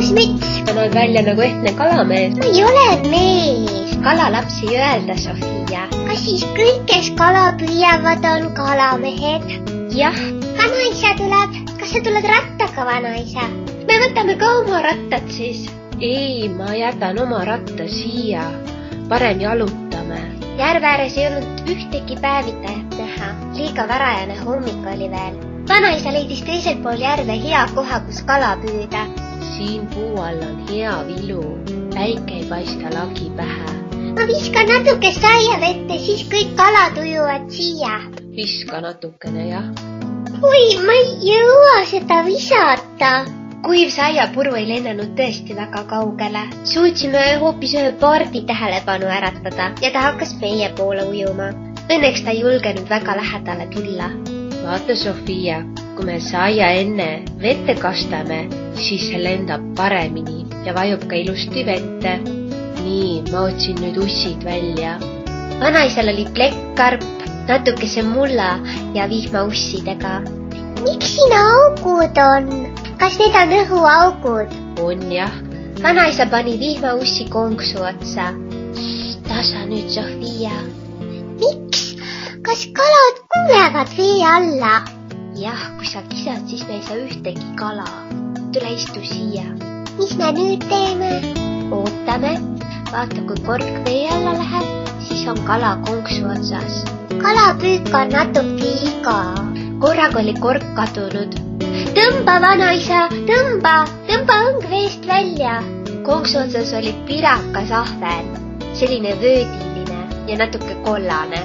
mis müts? sa näed välja nagu ehtne kalamees. Ma ei ole mees. Kalalaps ei öelda, Sofia. Kas siis kõik, kes kala püüavad, on kalamehed? Jah. Vanaisa tuleb. Kas sa tuled rattaga, vanaisa? Me võtame ka oma rattad siis. Ei, ma jätan oma ratta siia. Parem jalutame. Järve ääres ei olnud ühtegi päevitajat näha. Liiga varajane hommik oli veel. Vanaisa leidis teisel pool järve hea koha, kus kala püüda. Siin puu all on hea vilu. Päike ei paista lagi pähe. Ma viskan natuke saiavette, siis kõik kalad ujuvad siia. Viska natukene, jah. Oi, ma ei jõua seda visata. Kuiv saiapuru ei lennanud tõesti väga kaugele. Suutsime hoopis ühe pardi tähelepanu äratada ja ta hakkas meie poole ujuma. Õnneks ta ei julgenud väga lähedale tulla. Vaata, Sofia, kui me saia enne vette kastame, siis see lendab paremini ja vajub ka ilusti vette. Nii, ma otsin nüüd ussid välja. Vanaisal oli plekkkarp, natukese mulla ja vihmaussidega. Miks siin augud on? Kas need on õhuaugud? On, jah. Vanaisa pani vihmaussi konksu otsa. Tasa nüüd, Sofia. Miks? Kas kalad kuulevad vee alla? Jah, kui sa kisad, siis me ei saa ühtegi kala. Tule istu siia. Mis me nüüd teeme? Ootame. Vaata, kui kork vee alla läheb, siis on kala konksu otsas. Kalapüük on natuke igav. Korraga oli kork kadunud. Tõmba, vanaisa, tõmba õng veest välja. Konksu otsas oli pirakas ahven, selline vöödiline ja natuke kollane.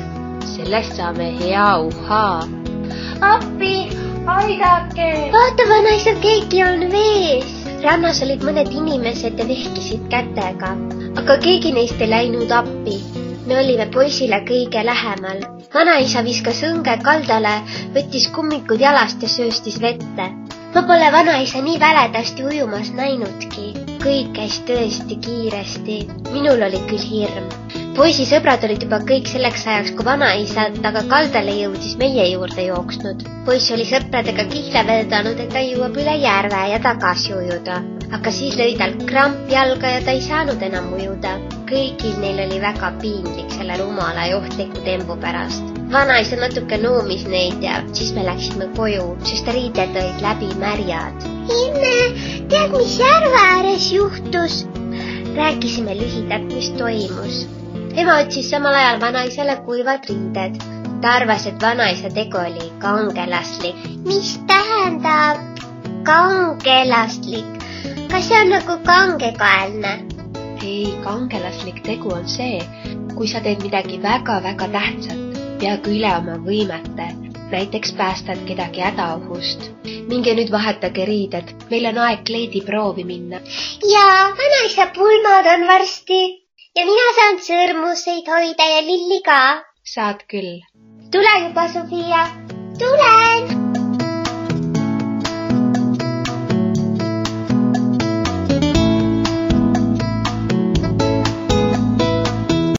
Sellest saame hea uhaa. Appi, aidake! Vaata, vanaisa, keegi on vees. Rannas olid mõned inimesed ja vehkisid kätega, aga keegi neist ei läinud appi. Me olime poisile kõige lähemal. Vanaisa viskas õnge kaldale, võttis kummikud jalast ja sööstis vette. Ma pole vanaisa nii väledasti ujumas näinudki. Kõik käis tõesti kiiresti. Minul oli küll hirm. Poisi sõbrad olid juba kõik selleks ajaks, kui vanaisa taga kaldale jõudis meie juurde jooksnud. Poiss oli sõpradega kihla vedanud, et ta jõuab üle järve ja tagasi ujuda. Aga siis lõi tal kramp jalga ja ta ei saanud enam ujuda. Kõigil neil oli väga piinlik selle rumala ja ohtliku tembu pärast. Vanaisa natuke noomis neid ja siis me läksime koju, sest riided olid läbi märjad. Emme, tead, mis järve ääres juhtus? Rääkisime lühidalt, mis toimus. Ema otsis samal ajal vanaisale kuivad riided. Ta arvas, et vanaisa tegu oli kangelaslik. Mis tähendab kangelaslik? Kas see on nagu kangekaelne? Ei, kangelaslik tegu on see, kui sa teed midagi väga-väga tähtsat, peaaegu üle oma võimete. Näiteks päästad kedagi hädaohust. Minge nüüd vahetage riided. Meil on aeg kleediproovi minna. Ja vanaisa pulmad on varsti. Ja mina saan sõrmuseid hoida ja lilli ka. Saad küll. Tule juba, Sofia.